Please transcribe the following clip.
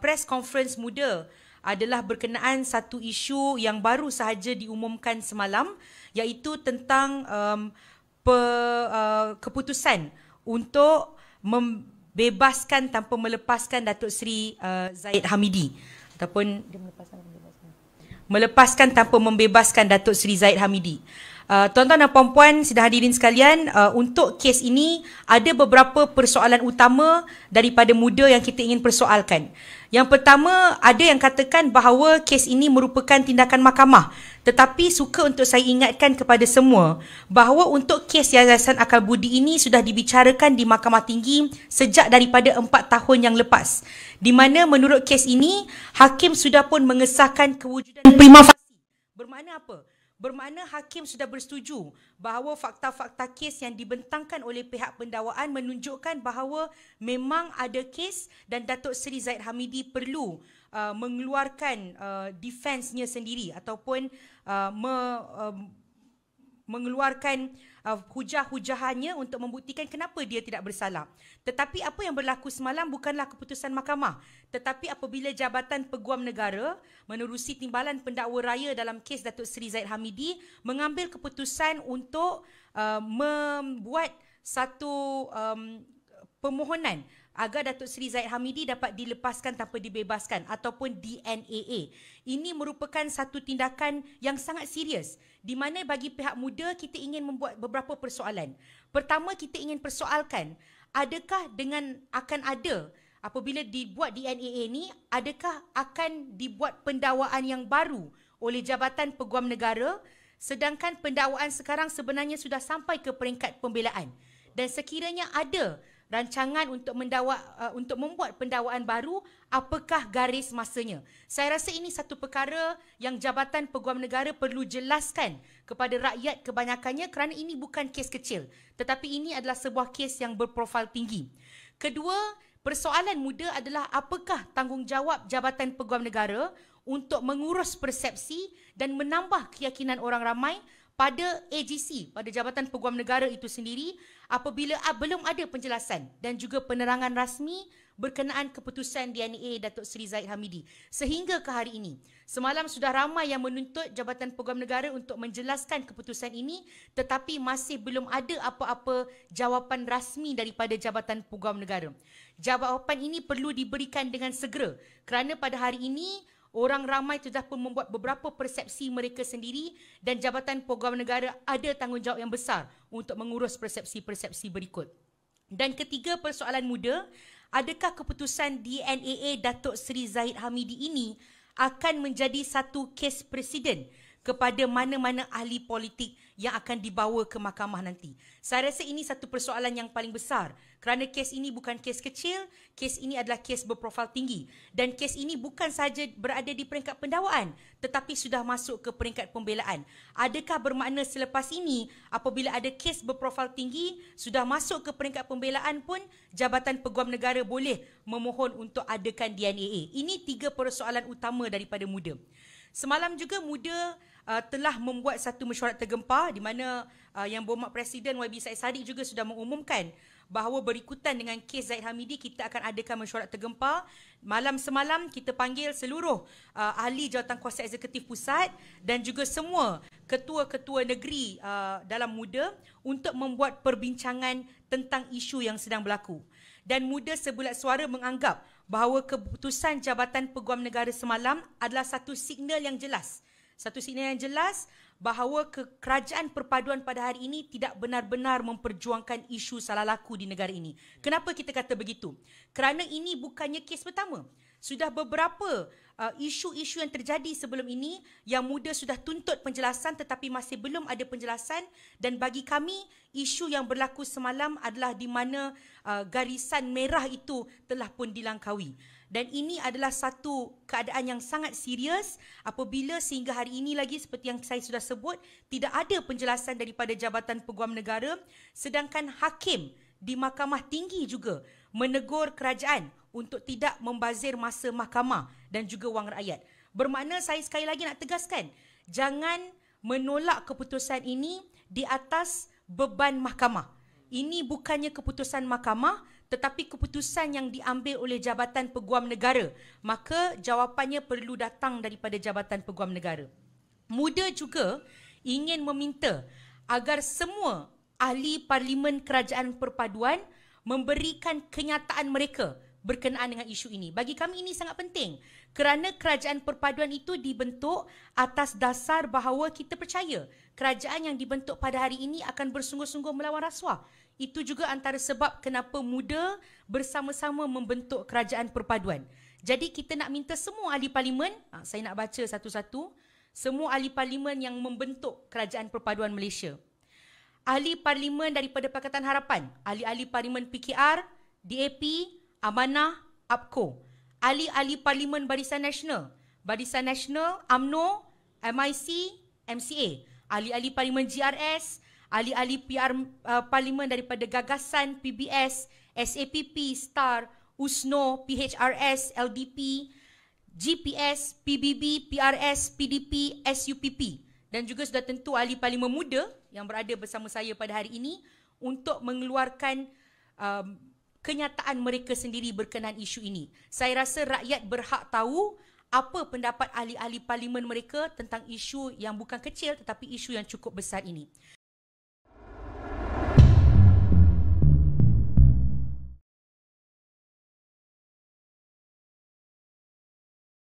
press conference muda adalah berkenaan satu isu yang baru sahaja diumumkan semalam, iaitu tentang keputusan untuk membebaskan tanpa melepaskan Datuk Seri Zahid Hamidi, ataupun melepaskan tanpa membebaskan Datuk Seri Zahid Hamidi. Tuan-tuan dan puan-puan sidang hadirin sekalian, untuk kes ini ada beberapa persoalan utama daripada muda yang kita ingin persoalkan. Yang pertama, ada yang katakan bahawa kes ini merupakan tindakan mahkamah. Tetapi suka untuk saya ingatkan kepada semua bahawa untuk kes Yayasan Akal Budi ini sudah dibicarakan di Mahkamah Tinggi sejak daripada 4 tahun yang lepas. Di mana menurut kes ini, hakim sudah pun mengesahkan kewujudan prima facie. Bermakna apa? Bermakna hakim sudah bersetuju bahawa fakta-fakta kes yang dibentangkan oleh pihak pendakwaan menunjukkan bahawa memang ada kes dan Datuk Seri Zahid Hamidi perlu mengeluarkan defense-nya sendiri ataupun mengeluarkan hujah-hujahannya untuk membuktikan kenapa dia tidak bersalah. Tetapi apa yang berlaku semalam bukanlah keputusan mahkamah, tetapi apabila Jabatan Peguam Negara menerusi timbalan pendakwa raya dalam kes Datuk Seri Zahid Hamidi mengambil keputusan untuk membuat satu permohonan agar Datuk Seri Zahid Hamidi dapat dilepaskan tanpa dibebaskan ataupun DNAA. Ini merupakan satu tindakan yang sangat serius di mana bagi pihak muda kita ingin membuat beberapa persoalan. Pertama, kita ingin persoalkan adakah dengan akan ada apabila dibuat DNAA ni, adakah akan dibuat pendakwaan yang baru oleh Jabatan Peguam Negara sedangkan pendakwaan sekarang sebenarnya sudah sampai ke peringkat pembelaan. Dan sekiranya ada rancangan untuk membuat pendakwaan baru, apakah garis masanya? Saya rasa ini satu perkara yang Jabatan Peguam Negara perlu jelaskan kepada rakyat kebanyakannya kerana ini bukan kes kecil, tetapi ini adalah sebuah kes yang berprofil tinggi. Kedua, persoalan muda adalah apakah tanggungjawab Jabatan Peguam Negara untuk mengurus persepsi dan menambah keyakinan orang ramai pada AGC, pada Jabatan Peguam Negara itu sendiri apabila belum ada penjelasan dan juga penerangan rasmi berkenaan keputusan DNAA Datuk Seri Zahid Hamidi. Sehingga ke hari ini, semalam sudah ramai yang menuntut Jabatan Peguam Negara untuk menjelaskan keputusan ini, tetapi masih belum ada apa-apa jawapan rasmi daripada Jabatan Peguam Negara. Jawapan ini perlu diberikan dengan segera kerana pada hari ini orang ramai sudah pun membuat beberapa persepsi mereka sendiri dan Jabatan Peguam Negara ada tanggungjawab yang besar untuk mengurus persepsi-persepsi berikut. Dan ketiga, persoalan muda, adakah keputusan DNAA Datuk Seri Zahid Hamidi ini akan menjadi satu kes presiden kepada mana-mana ahli politik yang akan dibawa ke mahkamah nanti? Saya rasa ini satu persoalan yang paling besar kerana kes ini bukan kes kecil, kes ini adalah kes berprofil tinggi dan kes ini bukan sahaja berada di peringkat pendakwaan tetapi sudah masuk ke peringkat pembelaan. Adakah bermakna selepas ini apabila ada kes berprofil tinggi sudah masuk ke peringkat pembelaan pun Jabatan Peguam Negara boleh memohon untuk adakan DNAA? Ini tiga persoalan utama daripada muda. Semalam juga muda telah membuat satu mesyuarat tergempar di mana Yang Berhormat Presiden YB Said Saddiq juga sudah mengumumkan bahawa berikutan dengan kes Zahid Hamidi kita akan adakan mesyuarat tergempar. Malam semalam kita panggil seluruh ahli Jawatankuasa Eksekutif Pusat dan juga semua ketua-ketua negeri dalam muda untuk membuat perbincangan tentang isu yang sedang berlaku. Dan muda sebulat suara menganggap bahawa keputusan Jabatan Peguam Negara semalam adalah satu signal yang jelas. Satu signal yang jelas bahawa kerajaan perpaduan pada hari ini tidak benar-benar memperjuangkan isu salah laku di negara ini. Kenapa kita kata begitu? Kerana ini bukannya kes pertama. Sudah beberapa isu-isu yang terjadi sebelum ini yang muda sudah tuntut penjelasan tetapi masih belum ada penjelasan, dan bagi kami isu yang berlaku semalam adalah di mana garisan merah itu telah pun dilangkaui. Dan ini adalah satu keadaan yang sangat serius apabila sehingga hari ini lagi seperti yang saya sudah sebut tidak ada penjelasan daripada Jabatan Peguam Negara, sedangkan hakim di Mahkamah Tinggi juga menegur kerajaan untuk tidak membazir masa mahkamah dan juga wang rakyat. Bermakna saya sekali lagi nak tegaskan, jangan menolak keputusan ini di atas beban mahkamah. Ini bukannya keputusan mahkamah tetapi keputusan yang diambil oleh Jabatan Peguam Negara, maka jawapannya perlu datang daripada Jabatan Peguam Negara. MUDA juga ingin meminta agar semua ahli Parlimen Kerajaan Perpaduan memberikan kenyataan mereka berkenaan dengan isu ini. Bagi kami ini sangat penting kerana Kerajaan Perpaduan itu dibentuk atas dasar bahawa kita percaya kerajaan yang dibentuk pada hari ini akan bersungguh-sungguh melawan rasuah. Itu juga antara sebab kenapa MUDA bersama-sama membentuk Kerajaan Perpaduan. Jadi kita nak minta semua ahli parlimen, saya nak baca satu-satu, semua ahli parlimen yang membentuk Kerajaan Perpaduan Malaysia. Ahli parlimen daripada Pakatan Harapan, ahli-ahli parlimen PKR, DAP, Amanah, APCO, ahli-ahli parlimen Barisan Nasional, UMNO, MIC, MCA, ahli-ahli parlimen GRS, ahli-ahli PR parlimen daripada Gagasan, PBS, SAPP, STAR, USNO, PHRS, LDP, GPS, PBB, PRS, PDP, SUPP, dan juga sudah tentu ahli parlimen muda yang berada bersama saya pada hari ini untuk mengeluarkan kenyataan mereka sendiri berkenaan isu ini. Saya rasa rakyat berhak tahu apa pendapat ahli-ahli parlimen mereka tentang isu yang bukan kecil tetapi isu yang cukup besar ini.